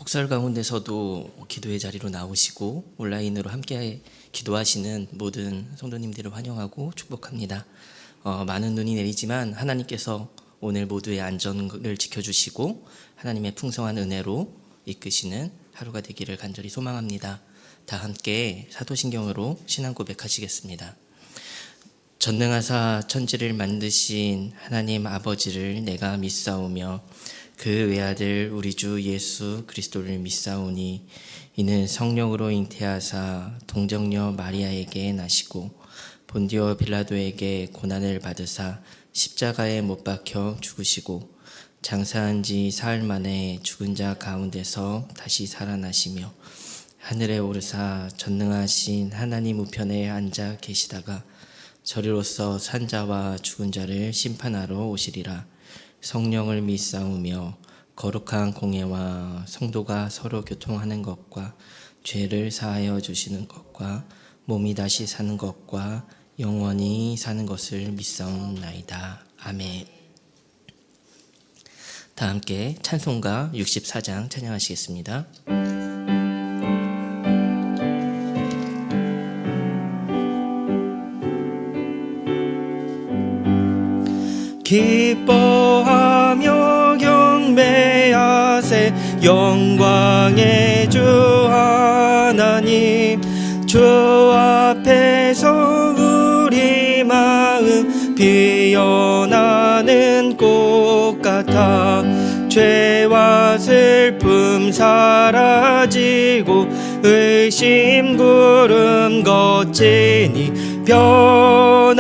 속설 가운데서도 기도의 자리로 나오시고 온라인으로 함께 기도하시는 모든 성도님들을 환영하고 축복합니다. 많은 눈이 내리지만 하나님께서 오늘 모두의 안전을 지켜주시고 하나님의 풍성한 은혜로 이끄시는 하루가 되기를 간절히 소망합니다. 다 함께 사도신경으로 신앙 고백하시겠습니다. 전능하사 천지를 만드신 하나님 아버지를 내가 믿사오며 그 외아들 우리 주 예수 그리스도를 믿사오니 이는 성령으로 잉태하사 동정녀 마리아에게 나시고 본디오 빌라도에게 고난을 받으사 십자가에 못 박혀 죽으시고 장사한 지 사흘 만에 죽은 자 가운데서 다시 살아나시며 하늘에 오르사 전능하신 하나님 우편에 앉아 계시다가 저리로서 산 자와 죽은 자를 심판하러 오시리라. 성령을 믿사오며 거룩한 공예와 성도가 서로 교통하는 것과 죄를 사하여 주시는 것과 몸이 다시 사는 것과 영원히 사는 것을 믿사옵나이다. 아멘. 다 함께 찬송가 64장 찬양하시겠습니다. 기뻐하며 경배하세 영광의 주 하나님 주 앞에서 우리 마음 피어나는 꽃 같아 죄와 슬픔 사라지고 의심 구름 걷지니 변함없는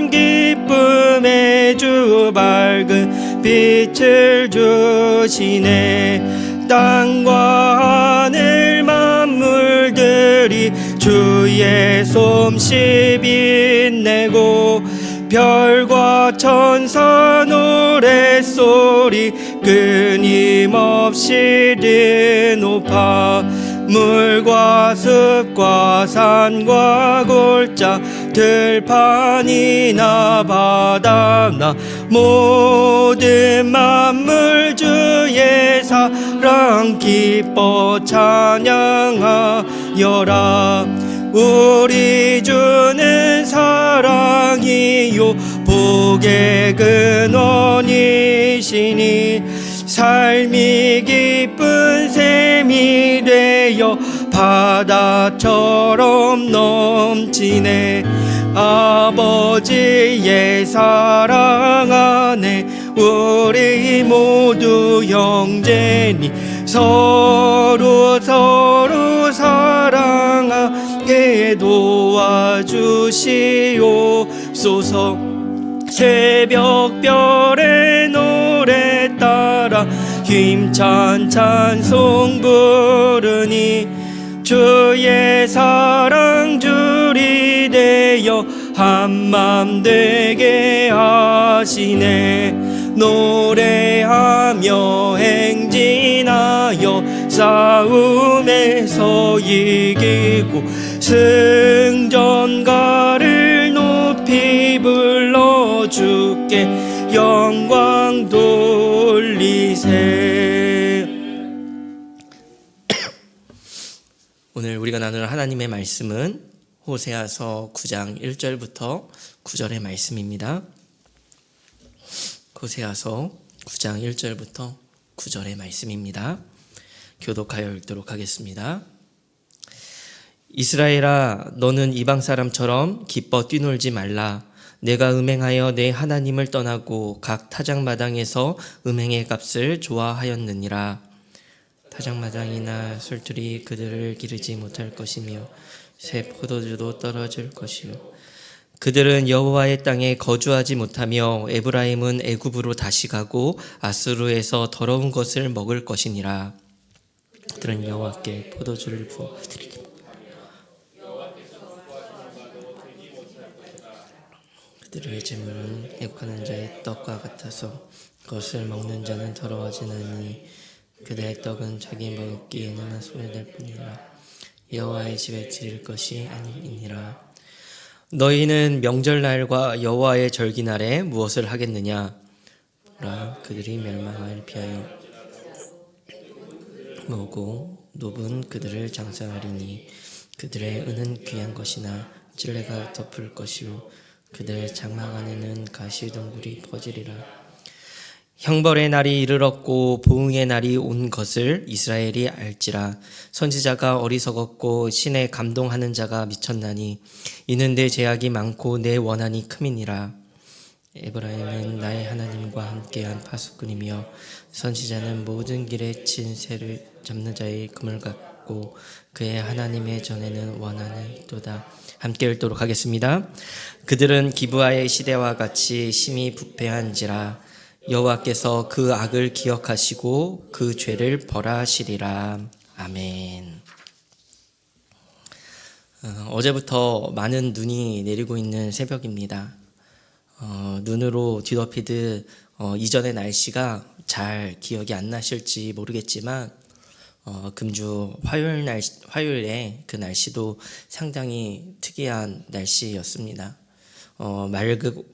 기쁨의 주 밝은 빛을 주시네. 땅과 하늘 만물들이 주의 솜씨 빛내고 별과 천사 노랫소리 끊임없이 높아 물과 습과 산과 골짜 들판이나 바다나 모든 만물 주의 사랑 기뻐 찬양하여라. 우리 주는 사랑이요 복의 근원이시니 삶이 기쁜 샘이 되어 바다처럼 넘치네. 아버지의 사랑 안에 우리 모두 형제니 서로 사랑하게 도와주시옵소서. 새벽별의 노래 따라 힘찬 찬송 부르니 주의 사랑 줄이 되어 한맘 되게 하시네. 노래하며 행진하여 싸움에서 이기고 승전가를 높이 불러 주께 영광 돌리세. 오늘 우리가 나누는 하나님의 말씀은 호세아서 9장 1절부터 9절의 말씀입니다. 호세아서 9장 1절부터 9절의 말씀입니다. 교독하여 읽도록 하겠습니다. 이스라엘아, 너는 이방 사람처럼 기뻐 뛰놀지 말라. 내가 음행하여 내 하나님을 떠나고 각 타작마당에서 음행의 값을 좋아하였느니라. 타작마당이나 술들이 그들을 기르지 못할 것이며 새 포도주도 떨어질 것이요 그들은 여호와의 땅에 거주하지 못하며 에브라임은 애굽으로 다시 가고 아수르에서 더러운 것을 먹을 것이니라. 그들은 여호와께 포도주를 부어드리기 그들의 재물은 애국하는 자의 떡과 같아서 그것을 먹는 자는 더러워지나니 그들의 떡은 자기 먹기에는 소외될 뿐이라. 여호와의 집에 드릴 것이 아니니라. 너희는 명절날과 여호와의 절기날에 무엇을 하겠느냐? 보라, 그들이 멸망을 피하여 모으고 노분 그들을 장사하리니 그들의 은은 귀한 것이나 찔레가 덮을 것이요 그들의 장막 안에는 가시덩굴이 퍼지리라. 형벌의 날이 이르렀고 보응의 날이 온 것을 이스라엘이 알지라. 선지자가 어리석었고 신에 감동하는 자가 미쳤나니 이는 내 죄악이 많고 내 원한이 큼이니라. 에브라임은 나의 하나님과 함께한 파수꾼이며 선지자는 모든 길에 친 새를 잡는 자의 금을 갖고 그의 하나님의 전에는 원한을 또다. 함께 읽도록 하겠습니다. 그들은 기브아의 시대와 같이 심히 부패한지라. 여호와께서 그 악을 기억하시고 그 죄를 벌하시리라. 아멘. 어제부터 많은 눈이 내리고 있는 새벽입니다. 눈으로 뒤덮이듯 이전의 날씨가 잘 기억이 안 나실지 모르겠지만 금주 화요일에 그 날씨도 상당히 특이한 날씨였습니다.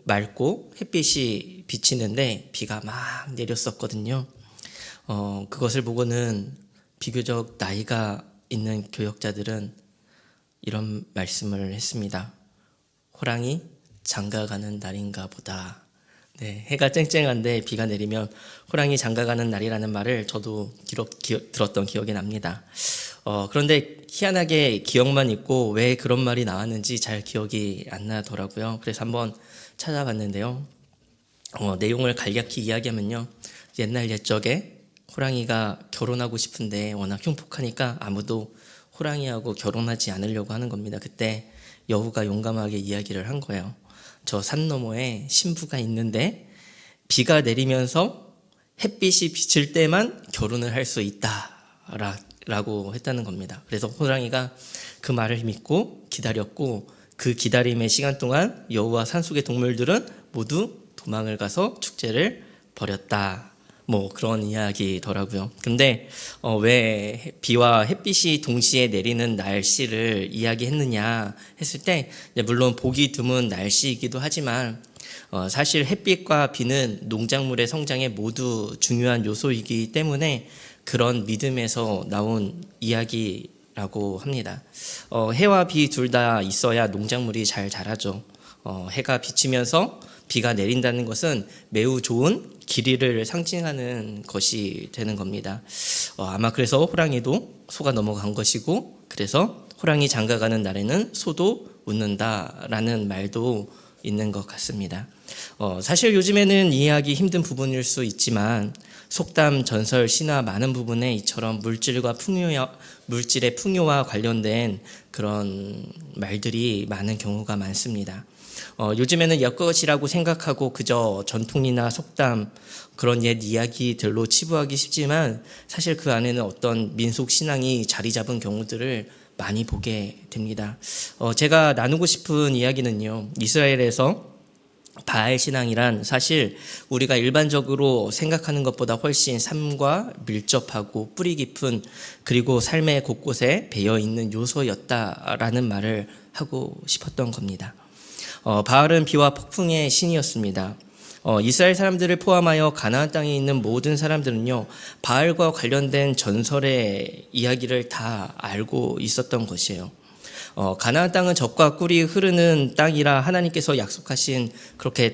맑고 햇빛이 비치는데 비가 막 내렸었거든요. 그것을 보고는 비교적 나이가 있는 교역자들은 이런 말씀을 했습니다. 호랑이 장가가는 날인가 보다. 네, 해가 쨍쨍한데 비가 내리면 호랑이 장가가는 날이라는 말을 저도 들었던 기억이 납니다. 그런데 희한하게 기억만 있고 왜 그런 말이 나왔는지 잘 기억이 안 나더라고요. 그래서 한번 찾아봤는데요. 내용을 간략히 이야기하면요. 옛날 옛적에 호랑이가 결혼하고 싶은데 워낙 흉폭하니까 아무도 호랑이하고 결혼하지 않으려고 하는 겁니다. 그때 여우가 용감하게 이야기를 한 거예요. 저 산 너머에 신부가 있는데 비가 내리면서 햇빛이 비칠 때만 결혼을 할 수 있다 라고 했다는 겁니다. 그래서 호랑이가 그 말을 믿고 기다렸고 그 기다림의 시간 동안 여우와 산속의 동물들은 모두 도망을 가서 축제를 벌였다. 뭐 그런 이야기더라고요. 근데 왜 비와 햇빛이 동시에 내리는 날씨를 이야기했느냐 했을 때 물론 보기 드문 날씨이기도 하지만 사실 햇빛과 비는 농작물의 성장에 모두 중요한 요소이기 때문에 그런 믿음에서 나온 이야기라고 합니다. 해와 비 둘 다 있어야 농작물이 잘 자라죠. 해가 비치면서 비가 내린다는 것은 매우 좋은 길이를 상징하는 것이 되는 겁니다. 아마 그래서 호랑이도 소가 넘어간 것이고 그래서 호랑이 장가가는 날에는 소도 웃는다라는 말도 있는 것 같습니다. 사실 요즘에는 이해하기 힘든 부분일 수 있지만 속담, 전설, 신화 많은 부분에 이처럼 물질의 풍요와 관련된 그런 말들이 많은 경우가 많습니다. 요즘에는 옛것이라고 생각하고 그저 전통이나 속담 그런 옛 이야기들로 치부하기 쉽지만 사실 그 안에는 어떤 민속 신앙이 자리 잡은 경우들을 많이 보게 됩니다. 제가 나누고 싶은 이야기는요. 이스라엘에서 바알 신앙이란 사실 우리가 일반적으로 생각하는 것보다 훨씬 삶과 밀접하고 뿌리 깊은 그리고 삶의 곳곳에 배어 있는 요소였다라는 말을 하고 싶었던 겁니다. 바알은 비와 폭풍의 신이었습니다. 이스라엘 사람들을 포함하여 가나안 땅에 있는 모든 사람들은요, 바알과 관련된 전설의 이야기를 다 알고 있었던 것이에요. 가나안 땅은 젖과 꿀이 흐르는 땅이라 하나님께서 약속하신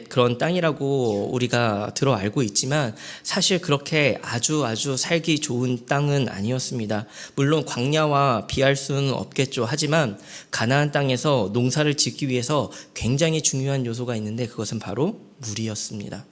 그런 땅이라고 우리가 들어 알고 있지만 사실 그렇게 아주 살기 좋은 땅은 아니었습니다. 물론 광야와 비할 수는 없겠죠. 하지만 가나안 땅에서 농사를 짓기 위해서 굉장히 중요한 요소가 있는데 그것은 바로 물이었습니다.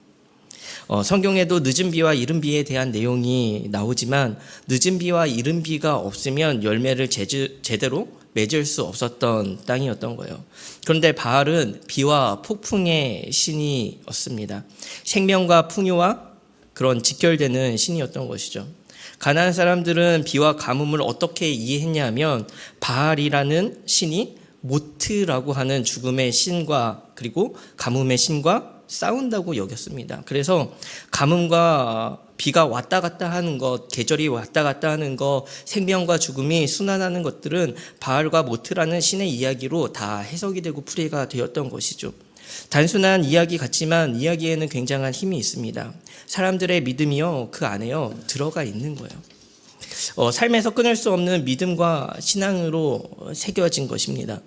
성경에도 늦은 비와 이른 비에 대한 내용이 나오지만 늦은 비와 이른 비가 없으면 열매를 제대로 맺을 수 없었던 땅이었던 거예요. 그런데 바알은 비와 폭풍의 신이었습니다. 생명과 풍요와 그런 직결되는 신이었던 것이죠. 가나안 사람들은 비와 가뭄을 어떻게 이해했냐면 바알이라는 신이 모트라고 하는 죽음의 신과 그리고 가뭄의 신과 싸운다고 여겼습니다. 그래서 가뭄과 비가 왔다 갔다 하는 것, 계절이 왔다 갔다 하는 것, 생명과 죽음이 순환하는 것들은 바알과 모트라는 신의 이야기로 다 해석이 되고 풀이가 되었던 것이죠. 단순한 이야기 같지만 이야기에는 굉장한 힘이 있습니다. 사람들의 믿음이요, 그 안에요 들어가 있는 거예요. 삶에서 끊을 수 없는 믿음과 신앙으로 새겨진 것입니다.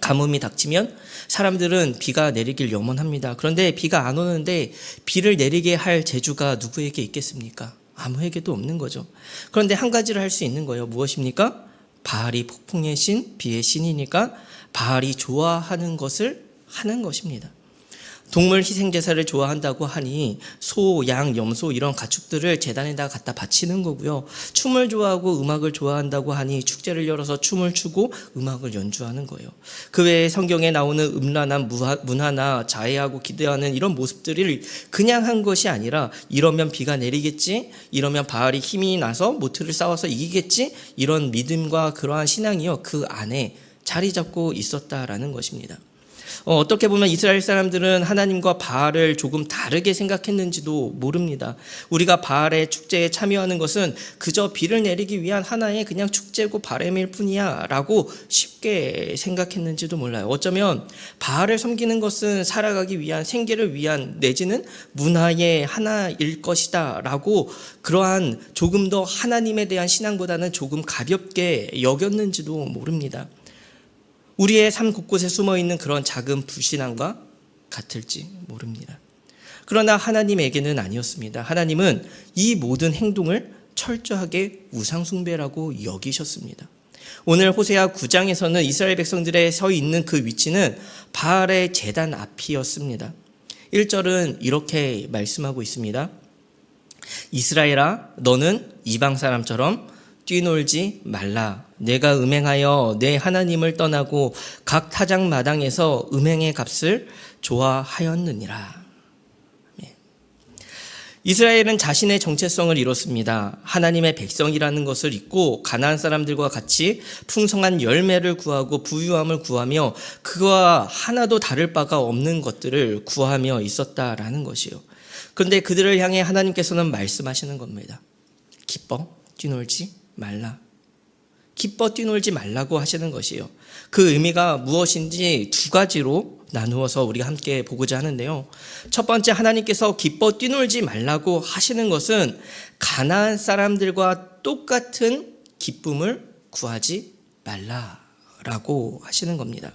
가뭄이 닥치면 사람들은 비가 내리길 염원합니다. 그런데 비가 안 오는데 비를 내리게 할 재주가 누구에게 있겠습니까? 아무에게도 없는 거죠. 그런데 한 가지를 할 수 있는 거예요. 무엇입니까? 바알이 폭풍의 신, 비의 신이니까 바알이 좋아하는 것을 하는 것입니다. 동물 희생제사를 좋아한다고 하니 소, 양, 염소 이런 가축들을 제단에다 갖다 바치는 거고요. 춤을 좋아하고 음악을 좋아한다고 하니 축제를 열어서 춤을 추고 음악을 연주하는 거예요. 그 외에 성경에 나오는 음란한 문화나 자해하고 기대하는 이런 모습들을 그냥 한 것이 아니라 이러면 비가 내리겠지, 이러면 바알이 힘이 나서 모트를 싸워서 이기겠지, 이런 믿음과 그러한 신앙이요 그 안에 자리 잡고 있었다라는 것입니다. 어떻게 보면 이스라엘 사람들은 하나님과 바알을 조금 다르게 생각했는지도 모릅니다. 우리가 바알의 축제에 참여하는 것은 그저 비를 내리기 위한 하나의 그냥 축제고 바램일 뿐이야 라고 쉽게 생각했는지도 몰라요. 어쩌면 바알을 섬기는 것은 살아가기 위한, 생계를 위한 내지는 문화의 하나일 것이다 라고 그러한 조금 더 하나님에 대한 신앙보다는 조금 가볍게 여겼는지도 모릅니다. 우리의 삶 곳곳에 숨어있는 그런 작은 불신앙과 같을지 모릅니다. 그러나 하나님에게는 아니었습니다. 하나님은 이 모든 행동을 철저하게 우상숭배라고 여기셨습니다. 오늘 호세아 9장에서는 이스라엘 백성들의 서 있는 그 위치는 바알의 제단 앞이었습니다. 1절은 이렇게 말씀하고 있습니다. 이스라엘아, 너는 이방 사람처럼 뛰놀지 말라. 내가 음행하여 내 하나님을 떠나고 각 타작 마당에서 음행의 값을 좋아하였느니라. 이스라엘은 자신의 정체성을 잃었습니다. 하나님의 백성이라는 것을 잊고 가나안 사람들과 같이 풍성한 열매를 구하고 부유함을 구하며 그와 하나도 다를 바가 없는 것들을 구하며 있었다라는 것이요. 그런데 그들을 향해 하나님께서는 말씀하시는 겁니다. 기뻐 뛰놀지 말라. 기뻐 뛰놀지 말라고 하시는 것이요. 그 의미가 무엇인지 두 가지로 나누어서 우리가 함께 보고자 하는데요. 첫 번째, 하나님께서 기뻐 뛰놀지 말라고 하시는 것은 가나안 사람들과 똑같은 기쁨을 구하지 말라라고 하시는 겁니다.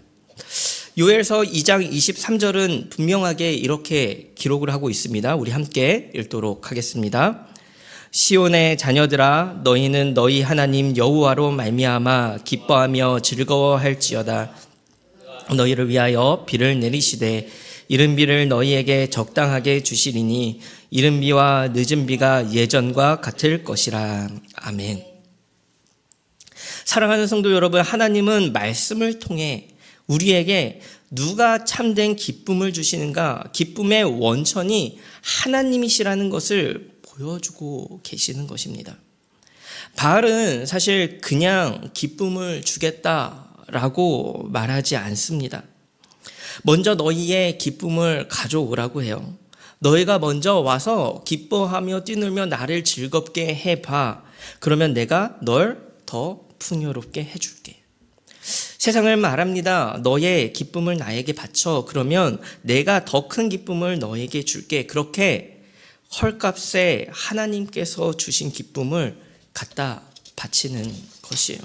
요엘서 2장 23절은 분명하게 이렇게 기록을 하고 있습니다. 우리 함께 읽도록 하겠습니다. 시온의 자녀들아, 너희는 너희 하나님 여호와로 말미암아 기뻐하며 즐거워할지어다. 너희를 위하여 비를 내리시되 이른 비를 너희에게 적당하게 주시리니 이른 비와 늦은 비가 예전과 같을 것이라. 아멘. 사랑하는 성도 여러분, 하나님은 말씀을 통해 우리에게 누가 참된 기쁨을 주시는가, 기쁨의 원천이 하나님이시라는 것을 보여주고 계시는 것입니다. 바알은 사실 그냥 기쁨을 주겠다라고 말하지 않습니다. 먼저 너희의 기쁨을 가져오라고 해요. 너희가 먼저 와서 기뻐하며 뛰놀며 나를 즐겁게 해봐. 그러면 내가 널 더 풍요롭게 해줄게. 세상을 말합니다. 너의 기쁨을 나에게 바쳐. 그러면 내가 더 큰 기쁨을 너에게 줄게. 그렇게 헐값에 하나님께서 주신 기쁨을 갖다 바치는 것이에요.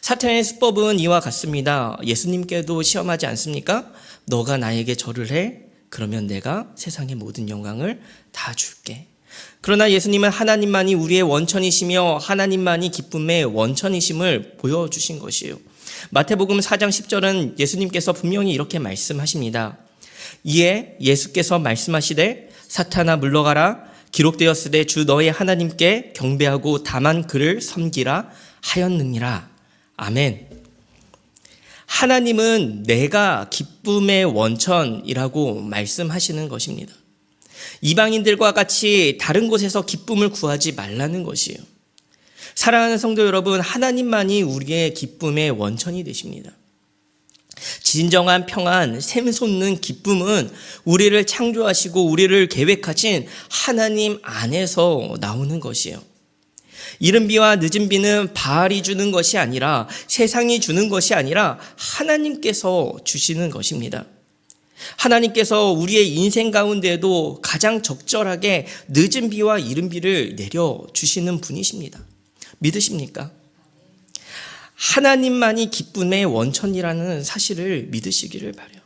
사탄의 수법은 이와 같습니다. 예수님께도 시험하지 않습니까? 너가 나에게 절을 해. 그러면 내가 세상의 모든 영광을 다 줄게. 그러나 예수님은 하나님만이 우리의 원천이시며 하나님만이 기쁨의 원천이심을 보여주신 것이에요. 마태복음 4장 10절은 예수님께서 분명히 이렇게 말씀하십니다. 이에 예수께서 말씀하시되 사탄아 물러가라. 기록되었으되 주 너의 하나님께 경배하고 다만 그를 섬기라 하였느니라. 아멘. 하나님은 내가 기쁨의 원천이라고 말씀하시는 것입니다. 이방인들과 같이 다른 곳에서 기쁨을 구하지 말라는 것이에요. 사랑하는 성도 여러분, 하나님만이 우리의 기쁨의 원천이 되십니다. 진정한 평안, 샘솟는 기쁨은 우리를 창조하시고 우리를 계획하신 하나님 안에서 나오는 것이에요. 이른 비와 늦은 비는 바알이 주는 것이 아니라, 세상이 주는 것이 아니라 하나님께서 주시는 것입니다. 하나님께서 우리의 인생 가운데에도 가장 적절하게 늦은 비와 이른 비를 내려주시는 분이십니다. 믿으십니까? 하나님만이 기쁨의 원천이라는 사실을 믿으시기를 바라요.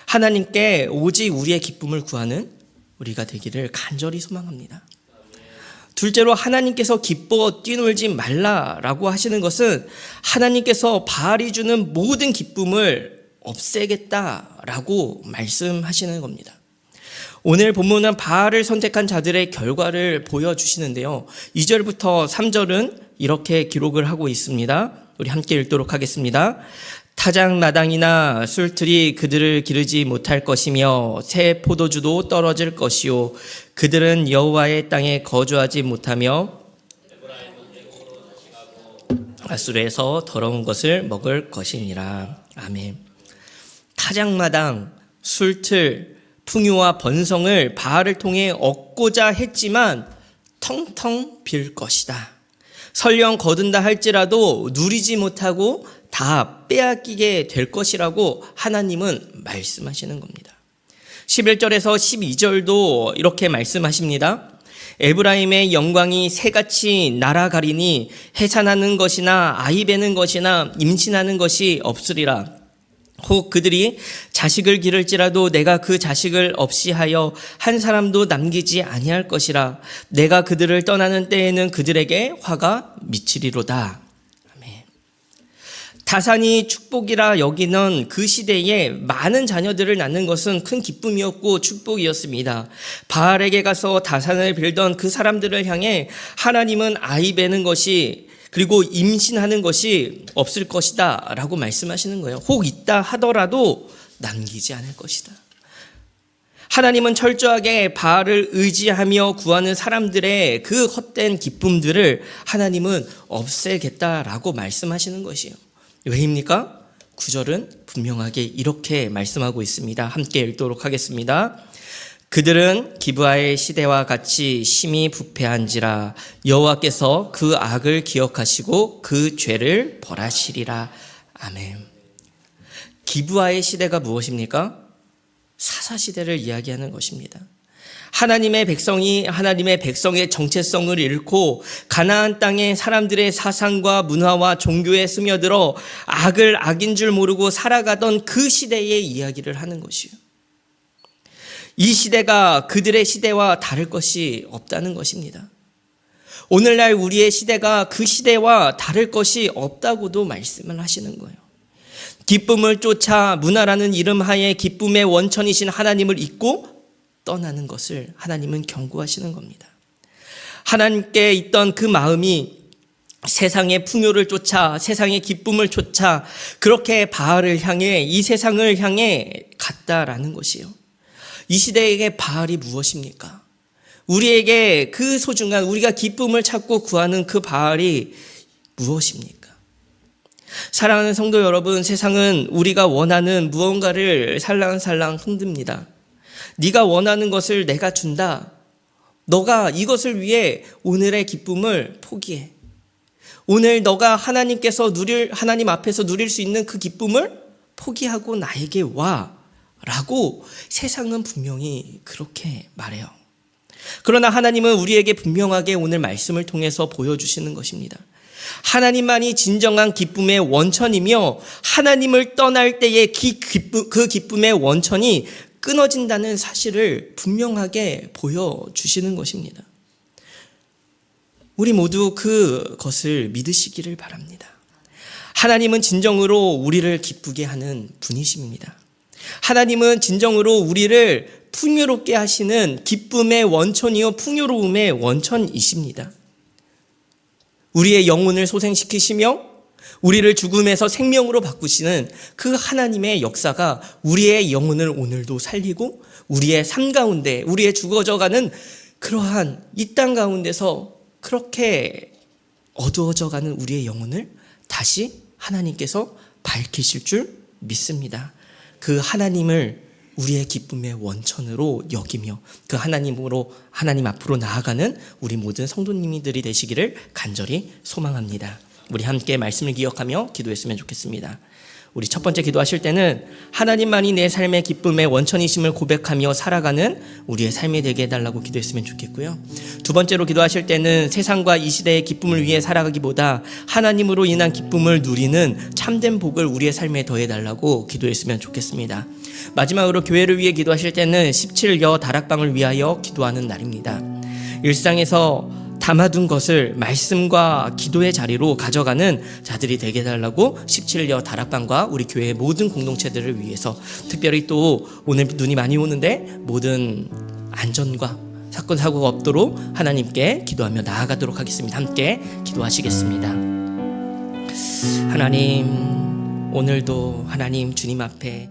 하나님께 오직 우리의 기쁨을 구하는 우리가 되기를 간절히 소망합니다. 둘째로 하나님께서 기뻐 뛰놀지 말라라고 하시는 것은 하나님께서 바알이 주는 모든 기쁨을 없애겠다라고 말씀하시는 겁니다. 오늘 본문은 바알을 선택한 자들의 결과를 보여주시는데요. 2절부터 3절은 이렇게 기록을 하고 있습니다. 우리 함께 읽도록 하겠습니다. 타작마당이나 술틀이 그들을 기르지 못할 것이며 새 포도주도 떨어질 것이요 그들은 여호와의 땅에 거주하지 못하며 아수르에서 더러운 것을 먹을 것이니라. 아멘. 타작마당, 술틀, 풍요와 번성을 바알을 통해 얻고자 했지만 텅텅 빌 것이다. 설령 거둔다 할지라도 누리지 못하고 다 빼앗기게 될 것이라고 하나님은 말씀하시는 겁니다. 11절에서 12절도 이렇게 말씀하십니다. 에브라임의 영광이 새같이 날아가리니 해산하는 것이나 아이 베는 것이나 임신하는 것이 없으리라. 혹 그들이 자식을 기를지라도 내가 그 자식을 없이 하여 한 사람도 남기지 아니할 것이라. 내가 그들을 떠나는 때에는 그들에게 화가 미치리로다. 아멘. 다산이 축복이라 여기는 그 시대에 많은 자녀들을 낳는 것은 큰 기쁨이었고 축복이었습니다. 바알에게 가서 다산을 빌던 그 사람들을 향해 하나님은 아이 베는 것이 그리고 임신하는 것이 없을 것이다 라고 말씀하시는 거예요. 혹 있다 하더라도 남기지 않을 것이다. 하나님은 철저하게 바알을 의지하며 구하는 사람들의 그 헛된 기쁨들을 하나님은 없애겠다라고 말씀하시는 것이에요. 왜입니까? 9절은 분명하게 이렇게 말씀하고 있습니다. 함께 읽도록 하겠습니다. 그들은 기브아의 시대와 같이 심히 부패한지라 여호와께서 그 악을 기억하시고 그 죄를 벌하시리라. 아멘. 기브아의 시대가 무엇입니까? 사사시대를 이야기하는 것입니다. 하나님의 백성의 정체성을 잃고 가나안 땅의 사람들의 사상과 문화와 종교에 스며들어 악을 악인 줄 모르고 살아가던 그 시대의 이야기를 하는 것이에요. 이 시대가 그들의 시대와 다를 것이 없다는 것입니다. 오늘날 우리의 시대가 그 시대와 다를 것이 없다고도 말씀을 하시는 거예요. 기쁨을 쫓아 문화라는 이름 하에 기쁨의 원천이신 하나님을 잊고 떠나는 것을 하나님은 경고하시는 겁니다. 하나님께 있던 그 마음이 세상의 풍요를 쫓아 세상의 기쁨을 쫓아 그렇게 바알을 향해 이 세상을 향해 갔다라는 것이에요. 이 시대에게 바알이 무엇입니까? 우리에게 그 소중한 우리가 기쁨을 찾고 구하는 그 바알이 무엇입니까? 사랑하는 성도 여러분, 세상은 우리가 원하는 무언가를 살랑살랑 흔듭니다. 네가 원하는 것을 내가 준다. 너가 이것을 위해 오늘의 기쁨을 포기해. 오늘 너가 하나님 앞에서 누릴 수 있는 그 기쁨을 포기하고 나에게 와. 라고 세상은 분명히 그렇게 말해요. 그러나 하나님은 우리에게 분명하게 오늘 말씀을 통해서 보여주시는 것입니다. 하나님만이 진정한 기쁨의 원천이며 하나님을 떠날 때의 그 기쁨의 원천이 끊어진다는 사실을 분명하게 보여주시는 것입니다. 우리 모두 그것을 믿으시기를 바랍니다. 하나님은 진정으로 우리를 기쁘게 하는 분이십니다. 하나님은 진정으로 우리를 풍요롭게 하시는 기쁨의 원천이요 풍요로움의 원천이십니다. 우리의 영혼을 소생시키시며 우리를 죽음에서 생명으로 바꾸시는 그 하나님의 역사가 우리의 영혼을 오늘도 살리고 우리의 삶 가운데 우리의 죽어져가는 그러한 이 땅 가운데서 그렇게 어두워져가는 우리의 영혼을 다시 하나님께서 밝히실 줄 믿습니다. 그 하나님을 우리의 기쁨의 원천으로 여기며 그 하나님 앞으로 나아가는 우리 모든 성도님들이 되시기를 간절히 소망합니다. 우리 함께 말씀을 기억하며 기도했으면 좋겠습니다. 우리 첫 번째 기도하실 때는 하나님만이 내 삶의 기쁨의 원천이심을 고백하며 살아가는 우리의 삶이 되게 해달라고 기도했으면 좋겠고요. 두 번째로 기도하실 때는 세상과 이 시대의 기쁨을 위해 살아가기보다 하나님으로 인한 기쁨을 누리는 참된 복을 우리의 삶에 더해달라고 기도했으면 좋겠습니다. 마지막으로 교회를 위해 기도하실 때는 17여 다락방을 위하여 기도하는 날입니다. 일상에서 담아둔 것을 말씀과 기도의 자리로 가져가는 자들이 되게 해달라고 17여 다락방과 우리 교회의 모든 공동체들을 위해서, 특별히 또 오늘 눈이 많이 오는데 모든 안전과 사건 사고가 없도록 하나님께 기도하며 나아가도록 하겠습니다. 함께 기도하시겠습니다. 하나님, 오늘도 하나님 주님 앞에